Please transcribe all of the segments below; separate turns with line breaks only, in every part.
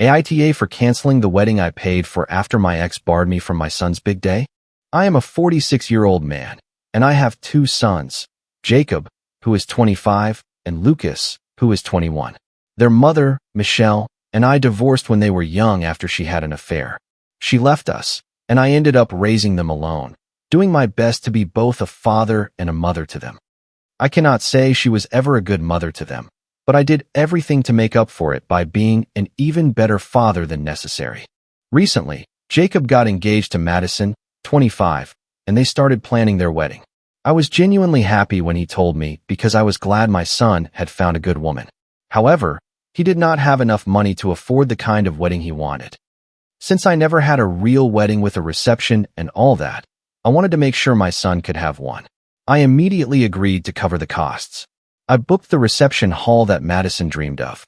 AITA for canceling the wedding I paid for after my ex barred me from my son's big day? I am a 46-year-old man, and I have two sons, Jacob, who is 25, and Lucas, who is 21. Their mother, Michelle, and I divorced when they were young after she had an affair. She left us, and I ended up raising them alone, doing my best to be both a father and a mother to them. I cannot say she was ever a good mother to them, but I did everything to make up for it by being an even better father than necessary. Recently, Jacob got engaged to Madison, 25, and they started planning their wedding. I was genuinely happy when he told me because I was glad my son had found a good woman. However, he did not have enough money to afford the kind of wedding he wanted. Since I never had a real wedding with a reception and all that, I wanted to make sure my son could have one. I immediately agreed to cover the costs. I booked the reception hall that Madison dreamed of.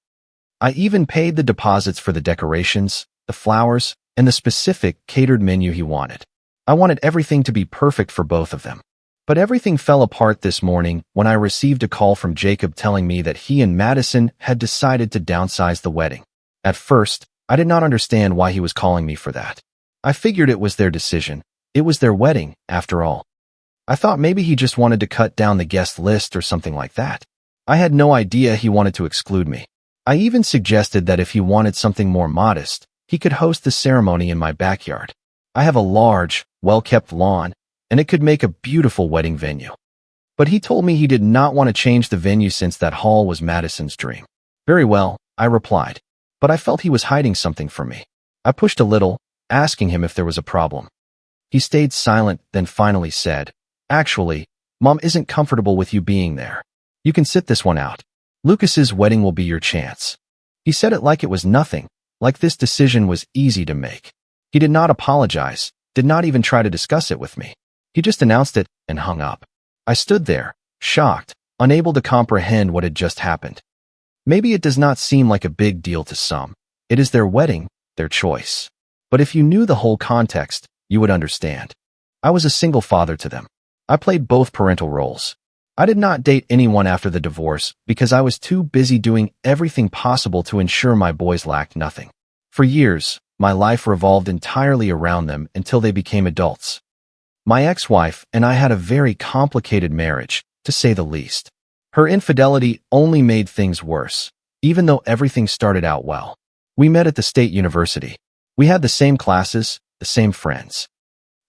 I even paid the deposits for the decorations, the flowers, and the specific catered menu he wanted. I wanted everything to be perfect for both of them. But everything fell apart this morning when I received a call from Jacob telling me that he and Madison had decided to downsize the wedding. At first, I did not understand why he was calling me for that. I figured it was their decision. It was their wedding, after all. I thought maybe he just wanted to cut down the guest list or something like that. I had no idea he wanted to exclude me. I even suggested that if he wanted something more modest, he could host the ceremony in my backyard. I have a large, well-kept lawn, and it could make a beautiful wedding venue. But he told me he did not want to change the venue since that hall was Madison's dream. Very well, I replied, but I felt he was hiding something from me. I pushed a little, asking him if there was a problem. He stayed silent, then finally said, "Actually, Mom isn't comfortable with you being there. You can sit this one out. Lucas's wedding will be your chance." He said it like it was nothing, like this decision was easy to make. He did not apologize, did not even try to discuss it with me. He just announced it and hung up. I stood there, shocked, unable to comprehend what had just happened. Maybe it does not seem like a big deal to some. It is their wedding, their choice. But if you knew the whole context, you would understand. I was a single father to them. I played both parental roles. I did not date anyone after the divorce because I was too busy doing everything possible to ensure my boys lacked nothing. For years, my life revolved entirely around them until they became adults. My ex-wife and I had a very complicated marriage, to say the least. Her infidelity only made things worse, even though everything started out well. We met at the state university. We had the same classes, the same friends.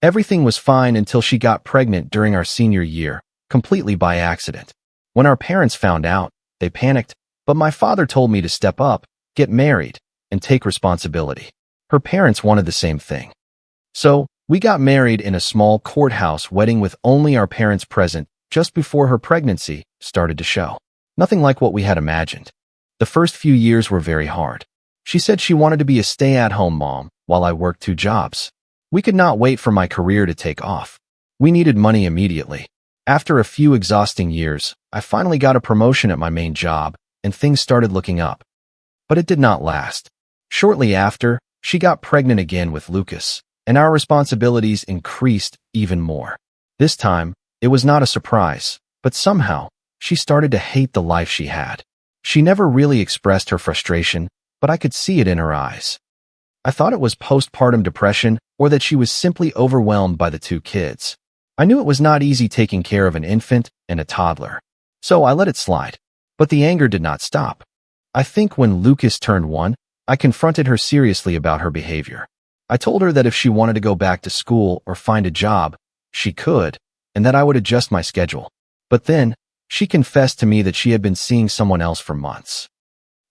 Everything was fine until she got pregnant during our senior year, completely by accident. When our parents found out, they panicked, but my father told me to step up, get married, and take responsibility. Her parents wanted the same thing. So, we got married in a small courthouse wedding with only our parents present just before her pregnancy started to show. Nothing like what we had imagined. The first few years were very hard. She said she wanted to be a stay-at-home mom while I worked 2 jobs. We could not wait for my career to take off. We needed money immediately. After a few exhausting years, I finally got a promotion at my main job, and things started looking up. But it did not last. Shortly after, she got pregnant again with Lucas, and our responsibilities increased even more. This time, it was not a surprise, but somehow, she started to hate the life she had. She never really expressed her frustration, but I could see it in her eyes. I thought it was postpartum depression or that she was simply overwhelmed by the 2 kids. I knew it was not easy taking care of an infant and a toddler, so I let it slide. But the anger did not stop. I think when Lucas turned 1, I confronted her seriously about her behavior. I told her that if she wanted to go back to school or find a job, she could, and that I would adjust my schedule. But then, she confessed to me that she had been seeing someone else for months.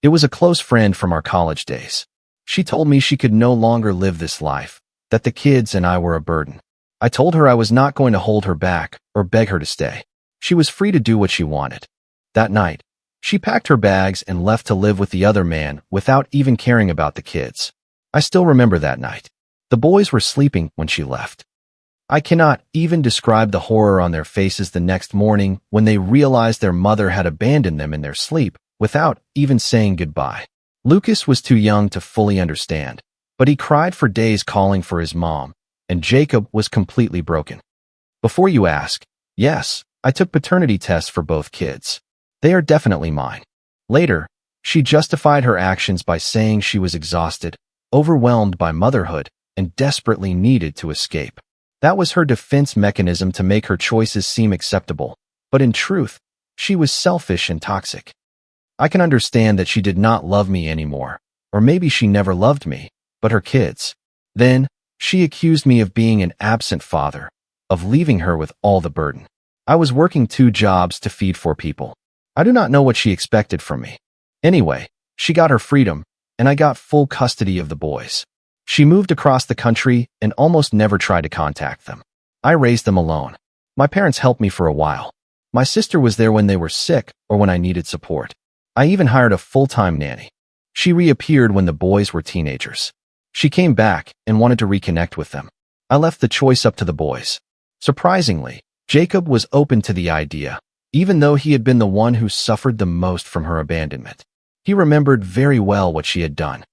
It was a close friend from our college days. She told me she could no longer live this life, that the kids and I were a burden. I told her I was not going to hold her back or beg her to stay. She was free to do what she wanted. That night, she packed her bags and left to live with the other man without even caring about the kids. I still remember that night. The boys were sleeping when she left. I cannot even describe the horror on their faces the next morning when they realized their mother had abandoned them in their sleep without even saying goodbye. Lucas was too young to fully understand, but he cried for days calling for his mom, and Jacob was completely broken. Before you ask, yes, I took paternity tests for both kids. They are definitely mine. Later, She justified her actions by saying she was exhausted, overwhelmed by motherhood, and desperately needed to escape. That was her defense mechanism to make her choices seem acceptable, but in truth, she was selfish and toxic. I can understand that she did not love me anymore, or maybe she never loved me, but her kids. Then, she accused me of being an absent father, of leaving her with all the burden. I was working 2 jobs to feed 4 people. I do not know what she expected from me. Anyway, she got her freedom, and I got full custody of the boys. She moved across the country and almost never tried to contact them. I raised them alone. My parents helped me for a while. My sister was there when they were sick or when I needed support. I even hired a full-time nanny. She reappeared when the boys were teenagers. She came back and wanted to reconnect with them. I left the choice up to the boys. Surprisingly, Jacob was open to the idea, even though he had been the one who suffered the most from her abandonment. He remembered very well what she had done.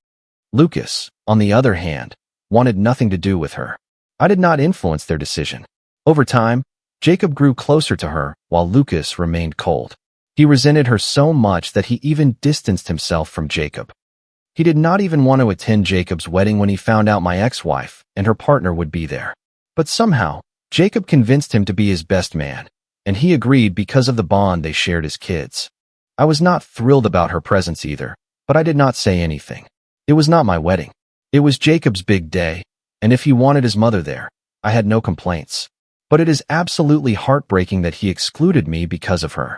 Lucas, on the other hand, wanted nothing to do with her. I did not influence their decision. Over time, Jacob grew closer to her while Lucas remained cold. He resented her so much that he even distanced himself from Jacob. He did not even want to attend Jacob's wedding when he found out my ex-wife and her partner would be there. But somehow, Jacob convinced him to be his best man, and he agreed because of the bond they shared as kids. I was not thrilled about her presence either, but I did not say anything. It was not my wedding. It was Jacob's big day, and if he wanted his mother there, I had no complaints. But it is absolutely heartbreaking that he excluded me because of her.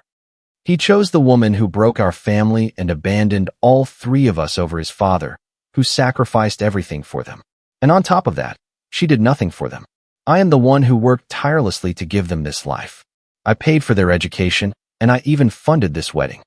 He chose the woman who broke our family and abandoned all 3 of us over his father, who sacrificed everything for them. And on top of that, she did nothing for them. I am the one who worked tirelessly to give them this life. I paid for their education, and I even funded this wedding.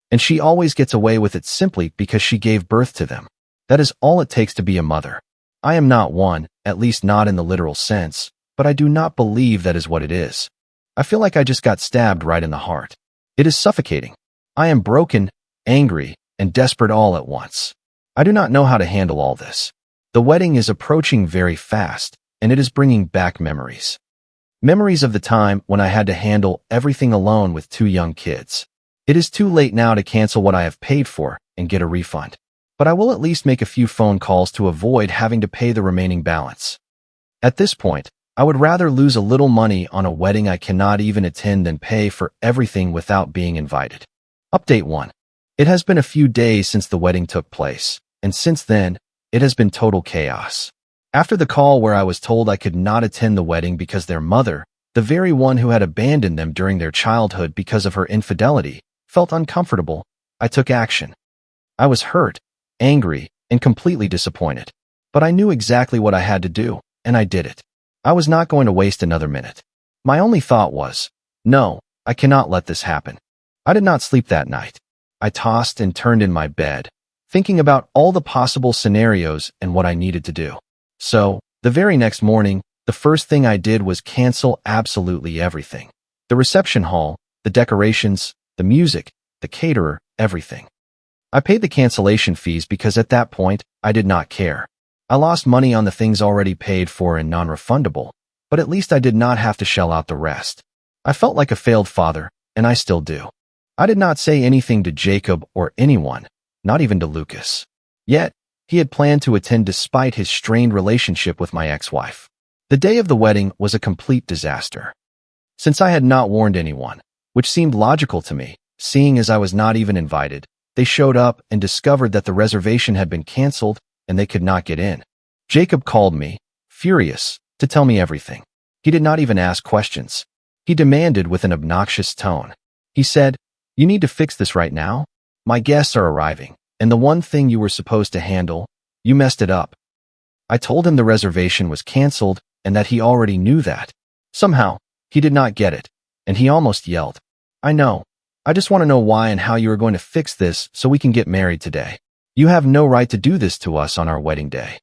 And she always gets away with it simply because she gave birth to them. That is all it takes to be a mother. I am not one, at least not in the literal sense, but I do not believe that is what it is. I feel like I just got stabbed right in the heart. It is suffocating. I am broken, angry, and desperate all at once. I do not know how to handle all this. The wedding is approaching very fast, and it is bringing back memories. Memories of the time when I had to handle everything alone with 2 young kids. It is too late now to cancel what I have paid for and get a refund. But I will at least make a few phone calls to avoid having to pay the remaining balance. At this point, I would rather lose a little money on a wedding I cannot even attend than pay for everything without being invited. Update 1. It has been a few days since the wedding took place, and since then, it has been total chaos. After the call where I was told I could not attend the wedding because their mother, the very one who had abandoned them during their childhood because of her infidelity, felt uncomfortable, I took action. I was hurt, angry, and completely disappointed. But I knew exactly what I had to do, and I did it. I was not going to waste another minute. My only thought was, no, I cannot let this happen. I did not sleep that night. I tossed and turned in my bed, thinking about all the possible scenarios and what I needed to do. So, the very next morning, the first thing I did was cancel absolutely everything. The reception hall, the decorations, the music, the caterer, everything. I paid the cancellation fees because at that point, I did not care. I lost money on the things already paid for and non-refundable, but at least I did not have to shell out the rest. I felt like a failed father, and I still do. I did not say anything to Jacob or anyone, not even to Lucas. Yet, he had planned to attend despite his strained relationship with my ex-wife. The day of the wedding was a complete disaster. Since I had not warned anyone, which seemed logical to me, seeing as I was not even invited, they showed up and discovered that the reservation had been canceled and they could not get in. Jacob called me, furious, to tell me everything. He did not even ask questions. He demanded with an obnoxious tone. He said, "You need to fix this right now. My guests are arriving, and the one thing you were supposed to handle, you messed it up." I told him the reservation was canceled and that he already knew that. Somehow, he did not get it, and he almost yelled, "I know. I just want to know why and how you are going to fix this so we can get married today. You have no right to do this to us on our wedding day."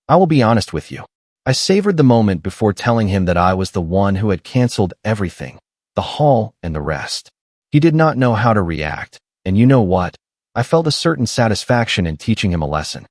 I will be honest with you. I savored the moment before telling him that I was the one who had canceled everything, the hall and the rest. He did not know how to react, and you know what? I felt a certain satisfaction in teaching him a lesson.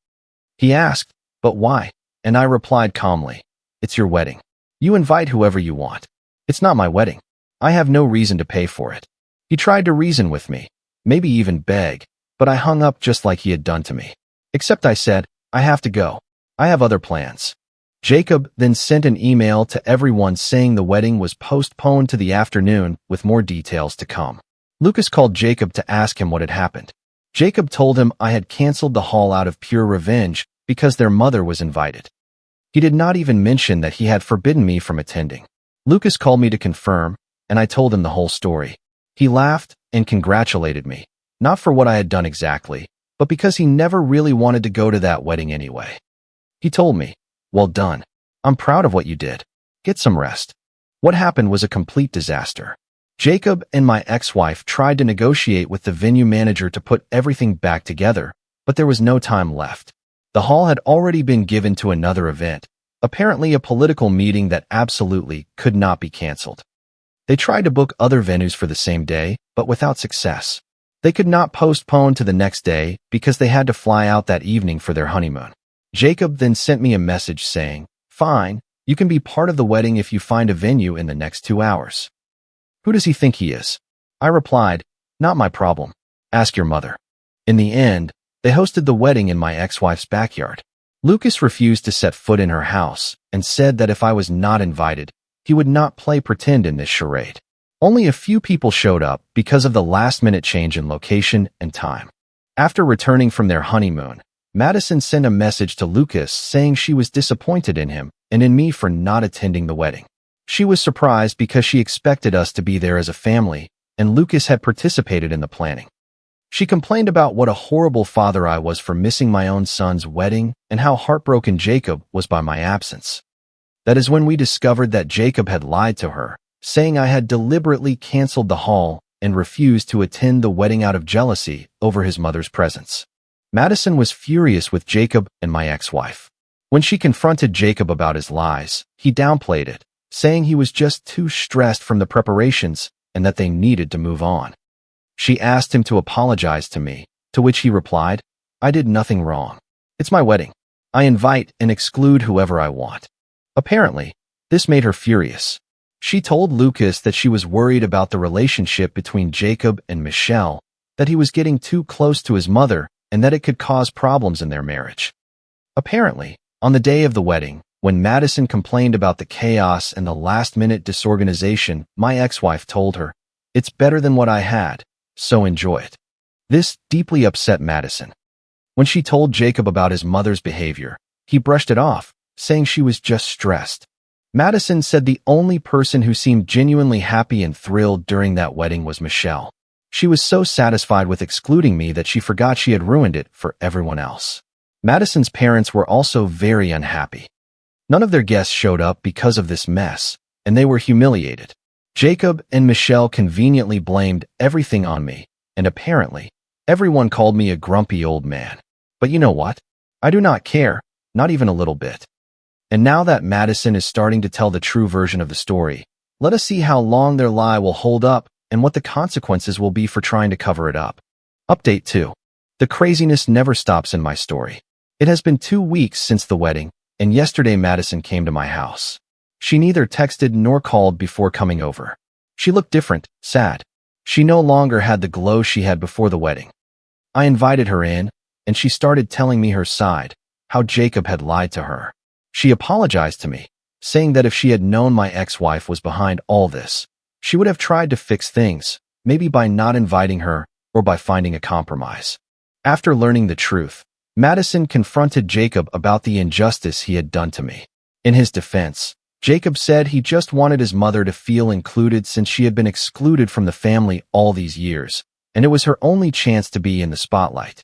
He asked, "But why?" And I replied calmly, "It's your wedding. You invite whoever you want. It's not my wedding. I have no reason to pay for it." He tried to reason with me, maybe even beg, but I hung up just like he had done to me. Except I said, I have to go. I have other plans. Jacob then sent an email to everyone saying the wedding was postponed to the afternoon with more details to come. Lucas called Jacob to ask him what had happened. Jacob told him I had canceled the hall out of pure revenge because their mother was invited. He did not even mention that he had forbidden me from attending. Lucas called me to confirm, and I told him the whole story. He laughed and congratulated me, not for what I had done exactly, but because he never really wanted to go to that wedding anyway. He told me, "Well done. I'm proud of what you did. Get some rest." What happened was a complete disaster. Jacob and my ex-wife tried to negotiate with the venue manager to put everything back together, but there was no time left. The hall had already been given to another event, apparently a political meeting that absolutely could not be canceled. They tried to book other venues for the same day, but without success. They could not postpone to the next day because they had to fly out that evening for their honeymoon. Jacob then sent me a message saying, "Fine, you can be part of the wedding if you find a venue in the next 2 hours." Who does he think he is? I replied, "Not my problem. Ask your mother." In the end, they hosted the wedding in my ex-wife's backyard. Lucas refused to set foot in her house and said that if I was not invited, he would not play pretend in this charade. Only a few people showed up because of the last-minute change in location and time. After returning from their honeymoon, Madison sent a message to Lucas saying she was disappointed in him and in me for not attending the wedding. She was surprised because she expected us to be there as a family, and Lucas had participated in the planning. She complained about what a horrible father I was for missing my own son's wedding and how heartbroken Jacob was by my absence. That is when we discovered that Jacob had lied to her, saying I had deliberately canceled the hall and refused to attend the wedding out of jealousy over his mother's presence. Madison was furious with Jacob and my ex-wife. When she confronted Jacob about his lies, he downplayed it, saying he was just too stressed from the preparations and that they needed to move on. She asked him to apologize to me, to which he replied, "I did nothing wrong. It's my wedding. I invite and exclude whoever I want." Apparently, this made her furious. She told Lucas that she was worried about the relationship between Jacob and Michelle, that he was getting too close to his mother, and that it could cause problems in their marriage. Apparently, on the day of the wedding, when Madison complained about the chaos and the last-minute disorganization, my ex-wife told her, "It's better than what I had, so enjoy it." This deeply upset Madison. When she told Jacob about his mother's behavior, he brushed it off, saying she was just stressed. Madison said the only person who seemed genuinely happy and thrilled during that wedding was Michelle. She was so satisfied with excluding me that she forgot she had ruined it for everyone else. Madison's parents were also very unhappy. None of their guests showed up because of this mess, and they were humiliated. Jacob and Michelle conveniently blamed everything on me, and apparently, everyone called me a grumpy old man. But you know what? I do not care, not even a little bit. And now that Madison is starting to tell the true version of the story, let us see how long their lie will hold up and what the consequences will be for trying to cover it up. Update 2. The craziness never stops in my story. It has been 2 weeks since the wedding, and yesterday Madison came to my house. She neither texted nor called before coming over. She looked different, sad. She no longer had the glow she had before the wedding. I invited her in, and she started telling me her side, how Jacob had lied to her. She apologized to me, saying that if she had known my ex-wife was behind all this, she would have tried to fix things, maybe by not inviting her or by finding a compromise. After learning the truth, Madison confronted Jacob about the injustice he had done to me. In his defense, Jacob said he just wanted his mother to feel included since she had been excluded from the family all these years, and it was her only chance to be in the spotlight.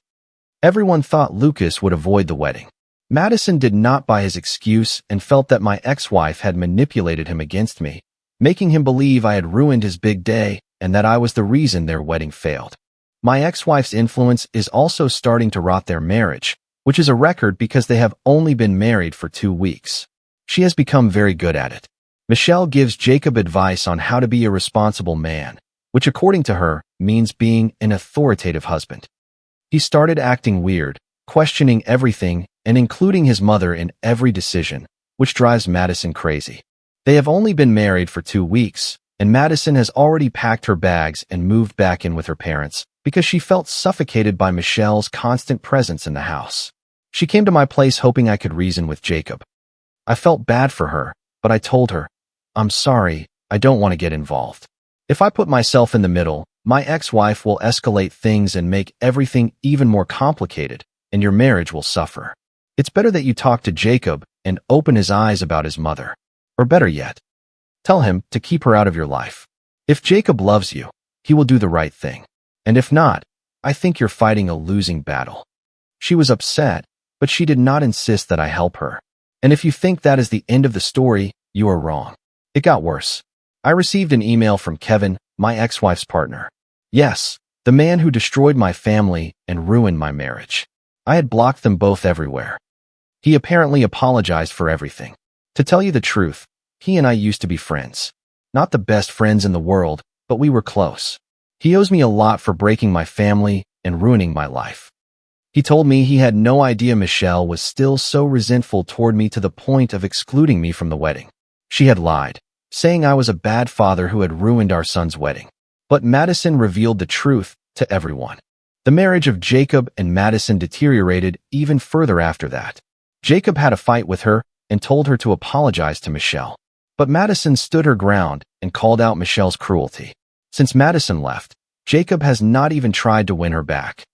Everyone thought Lucas would avoid the wedding. Madison did not buy his excuse and felt that my ex-wife had manipulated him against me, making him believe I had ruined his big day and that I was the reason their wedding failed. My ex-wife's influence is also starting to rot their marriage, which is a record because they have only been married for 2 weeks. She has become very good at it. Michelle gives Jacob advice on how to be a responsible man, which according to her means being an authoritative husband. He started acting weird, questioning everything and including his mother in every decision, which drives Madison crazy. They have only been married for 2 weeks, and Madison has already packed her bags and moved back in with her parents, because she felt suffocated by Michelle's constant presence in the house. She came to my place hoping I could reason with Jacob. I felt bad for her, but I told her, "I'm sorry, I don't want to get involved. If I put myself in the middle, my ex-wife will escalate things and make everything even more complicated, and your marriage will suffer. It's better that you talk to Jacob and open his eyes about his mother. Or better yet, tell him to keep her out of your life. If Jacob loves you, he will do the right thing. And if not, I think you're fighting a losing battle." She was upset, but she did not insist that I help her. And if you think that is the end of the story, you are wrong. It got worse. I received an email from Kevin, my ex-wife's partner. Yes, the man who destroyed my family and ruined my marriage. I had blocked them both everywhere. He apparently apologized for everything. To tell you the truth, he and I used to be friends. Not the best friends in the world, but we were close. He owes me a lot for breaking my family and ruining my life. He told me he had no idea Michelle was still so resentful toward me to the point of excluding me from the wedding. She had lied, saying I was a bad father who had ruined our son's wedding. But Madison revealed the truth to everyone. The marriage of Jacob and Madison deteriorated even further after that. Jacob had a fight with her and told her to apologize to Michelle. But Madison stood her ground and called out Michelle's cruelty. Since Madison left, Jacob has not even tried to win her back.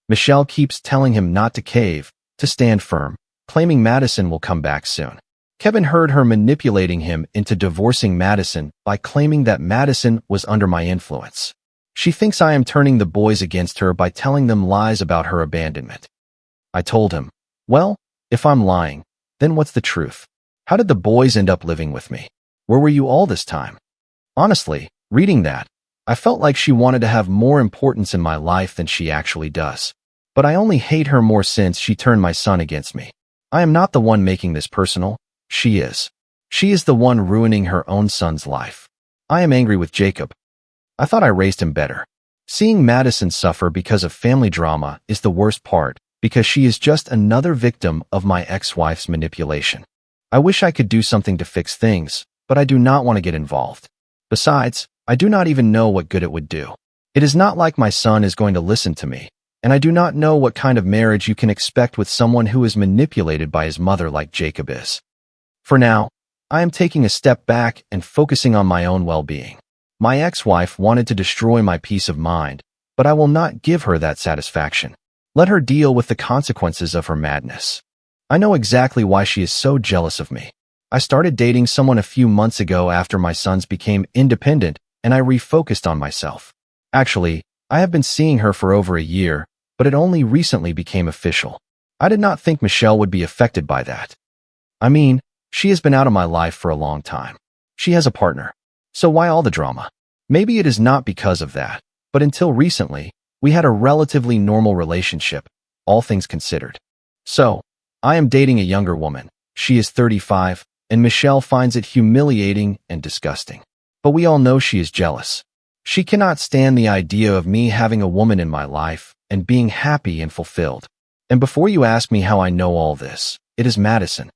Michelle keeps telling him not to cave, to stand firm, claiming Madison will come back soon. Kevin heard her manipulating him into divorcing Madison by claiming that Madison was under my influence. She thinks I am turning the boys against her by telling them lies about her abandonment. I told him, well, if I'm lying, then what's the truth? How did the boys end up living with me? Where were you all this time? Honestly, reading that, I felt like she wanted to have more importance in my life than she actually does. But I only hate her more since she turned my son against me. I am not the one making this personal. She is. She is the one ruining her own son's life. I am angry with Jacob. I thought I raised him better. Seeing Madison suffer because of family drama is the worst part, because she is just another victim of my ex-wife's manipulation. I wish I could do something to fix things, but I do not want to get involved. Besides, I do not even know what good it would do. It is not like my son is going to listen to me, and I do not know what kind of marriage you can expect with someone who is manipulated by his mother like Jacob is. For now, I am taking a step back and focusing on my own well-being. My ex-wife wanted to destroy my peace of mind, but I will not give her that satisfaction. Let her deal with the consequences of her madness. I know exactly why she is so jealous of me. I started dating someone a few months ago after my sons became independent, and I refocused on myself. Actually, I have been seeing her for over a year, but it only recently became official. I did not think Michelle would be affected by that. I mean, she has been out of my life for a long time. She has a partner. So why all the drama? Maybe it is not because of that, but until recently, we had a relatively normal relationship, all things considered. So, I am dating a younger woman. She is 35, and Michelle finds it humiliating and disgusting. But we all know she is jealous. She cannot stand the idea of me having a woman in my life and being happy and fulfilled. And before you ask me how I know all this, it is Madison.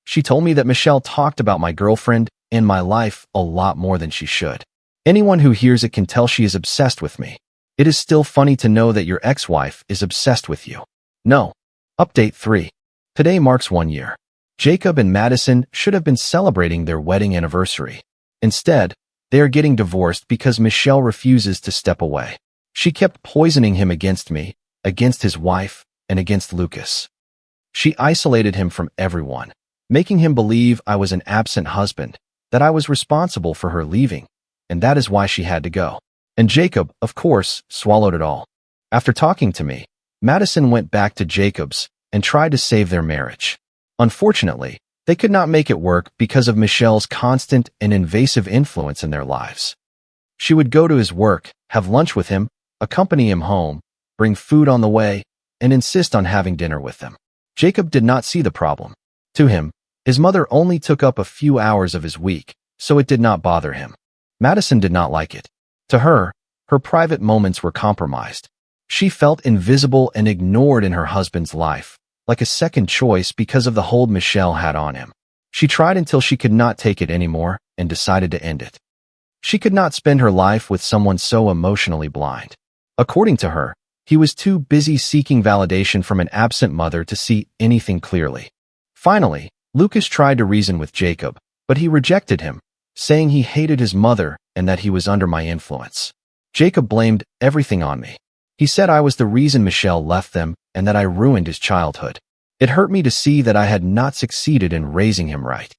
She told me that Michelle talked about my girlfriend and my life a lot more than she should. Anyone who hears it can tell she is obsessed with me. It is still funny to know that your ex-wife is obsessed with you. No. Update 3. Today marks 1 year. Jacob and Madison should have been celebrating their wedding anniversary. Instead, they are getting divorced because Michelle refuses to step away. She kept poisoning him against me, against his wife, and against Lucas. She isolated him from everyone, making him believe I was an absent husband, that I was responsible for her leaving, and that is why she had to go. And Jacob, of course, swallowed it all. After talking to me, Madison went back to Jacob's and tried to save their marriage. Unfortunately, they could not make it work because of Michelle's constant and invasive influence in their lives. She would go to his work, have lunch with him, accompany him home, bring food on the way, and insist on having dinner with them. Jacob did not see the problem. To him, his mother only took up a few hours of his week, so it did not bother him. Madison did not like it. To her, her private moments were compromised. She felt invisible and ignored in her husband's life, like a second choice because of the hold Michelle had on him. She tried until she could not take it anymore and decided to end it. She could not spend her life with someone so emotionally blind. According to her, he was too busy seeking validation from an absent mother to see anything clearly. Finally, Lucas tried to reason with Jacob, but he rejected him, saying he hated his mother and that he was under my influence. Jacob blamed everything on me. He said I was the reason Michelle left them and that I ruined his childhood. It hurt me to see that I had not succeeded in raising him right.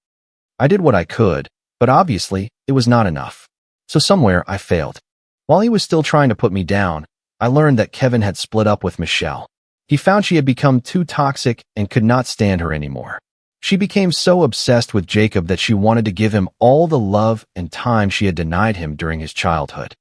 I did what I could, but obviously it was not enough. So somewhere I failed. While he was still trying to put me down, I learned that Kevin had split up with Michelle. He found she had become too toxic and could not stand her anymore. She became so obsessed with Jacob that she wanted to give him all the love and time she had denied him during his childhood.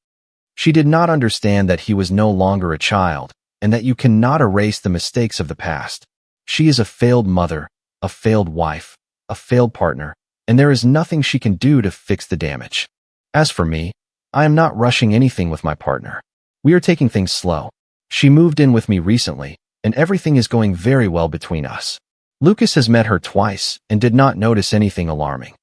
She did not understand that he was no longer a child and that you cannot erase the mistakes of the past. She is a failed mother, a failed wife, a failed partner, and there is nothing she can do to fix the damage. As for me, I am not rushing anything with my partner. We are taking things slow. She moved in with me recently, and everything is going very well between us. Lucas has met her twice and did not notice anything alarming.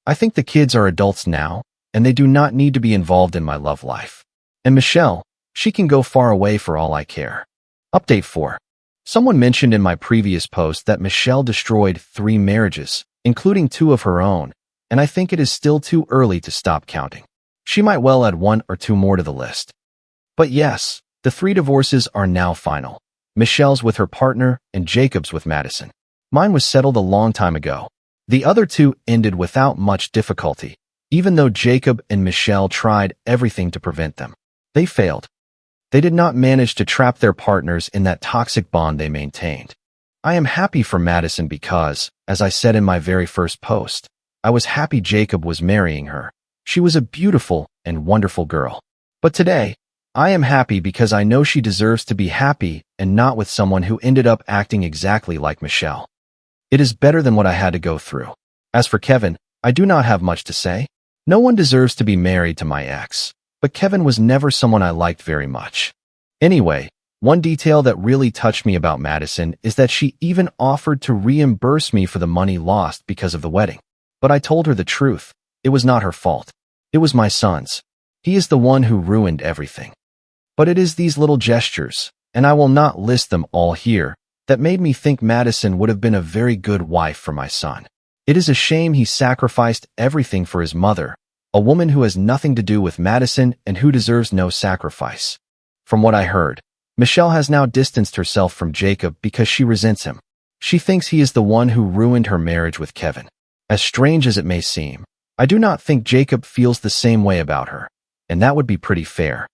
I think the kids are adults now, and they do not need to be involved in my love life. And Michelle, she can go far away for all I care. Update 4. Someone mentioned in my previous post that Michelle destroyed 3 marriages, including 2 of her own, and I think it is still too early to stop counting. She might well add 1 or 2 more to the list. But yes, the 3 divorces are now final. Michelle's with her partner and Jacob's with Madison. Mine was settled a long time ago. The other 2 ended without much difficulty, even though Jacob and Michelle tried everything to prevent them. They failed. They did not manage to trap their partners in that toxic bond they maintained. I am happy for Madison because, as I said in my very first post, I was happy Jacob was marrying her. She was a beautiful and wonderful girl. But today, I am happy because I know she deserves to be happy and not with someone who ended up acting exactly like Michelle. It is better than what I had to go through. As for Kevin, I do not have much to say. No one deserves to be married to my ex, but Kevin was never someone I liked very much. Anyway, one detail that really touched me about Madison is that she even offered to reimburse me for the money lost because of the wedding. But I told her the truth. It was not her fault. It was my son's. He is the one who ruined everything. But it is these little gestures, and I will not list them all here, that made me think Madison would have been a very good wife for my son. It is a shame he sacrificed everything for his mother, a woman who has nothing to do with Madison and who deserves no sacrifice. From what I heard, Michelle has now distanced herself from Jacob because she resents him. She thinks he is the one who ruined her marriage with Kevin. As strange as it may seem, I do not think Jacob feels the same way about her, and that would be pretty fair.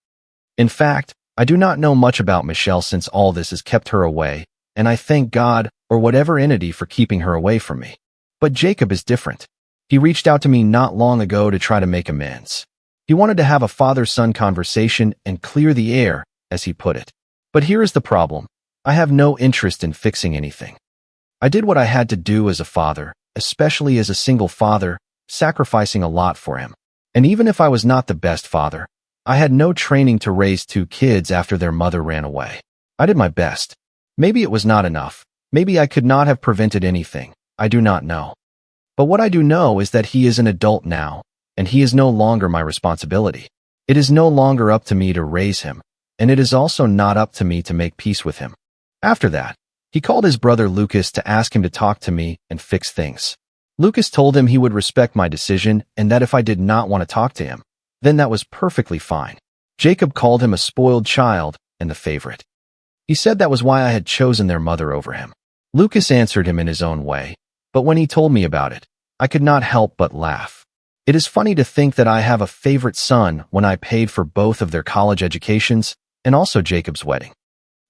In fact, I do not know much about Michelle since all this has kept her away, and I thank God or whatever entity for keeping her away from me. But Jacob is different. He reached out to me not long ago to try to make amends. He wanted to have a father-son conversation and clear the air, as he put it. But here is the problem. I have no interest in fixing anything. I did what I had to do as a father, especially as a single father, sacrificing a lot for him. And even if I was not the best father, I had no training to raise 2 kids after their mother ran away. I did my best. Maybe it was not enough. Maybe I could not have prevented anything. I do not know. But what I do know is that he is an adult now, and he is no longer my responsibility. It is no longer up to me to raise him, and it is also not up to me to make peace with him. After that, he called his brother Lucas to ask him to talk to me and fix things. Lucas told him he would respect my decision and that if I did not want to talk to him, then that was perfectly fine. Jacob called him a spoiled child and the favorite. He said that was why I had chosen their mother over him. Lucas answered him in his own way, but when he told me about it, I could not help but laugh. It is funny to think that I have a favorite son when I paid for both of their college educations and also Jacob's wedding.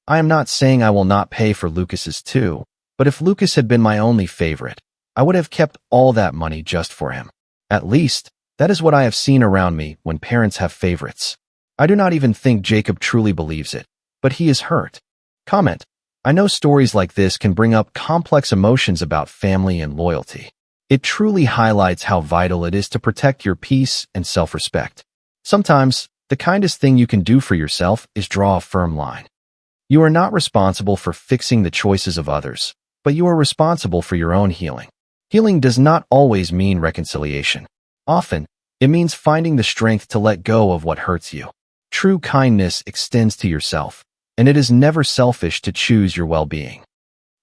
I am not saying I will not pay for Lucas's too, but if Lucas had been my only favorite, I would have kept all that money just for him. At least, that is what I have seen around me when parents have favorites. I do not even think Jacob truly believes it, but he is hurt. Comment. I know stories like this can bring up complex emotions about family and loyalty. It truly highlights how vital it is to protect your peace and self-respect. Sometimes, the kindest thing you can do for yourself is draw a firm line. You are not responsible for fixing the choices of others, but you are responsible for your own healing. Healing does not always mean reconciliation. Often, it means finding the strength to let go of what hurts you. True kindness extends to yourself, and it is never selfish to choose your well-being.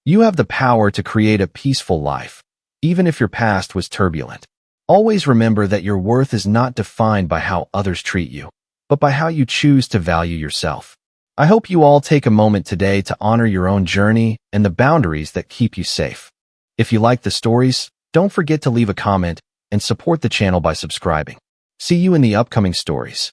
You have the power to create a peaceful life, even if your past was turbulent. Always remember that your worth is not defined by how others treat you, but by how you choose to value yourself. I hope you all take a moment today to honor your own journey and the boundaries that keep you safe. If you like the stories, don't forget to leave a comment and support the channel by subscribing. See you in the upcoming stories.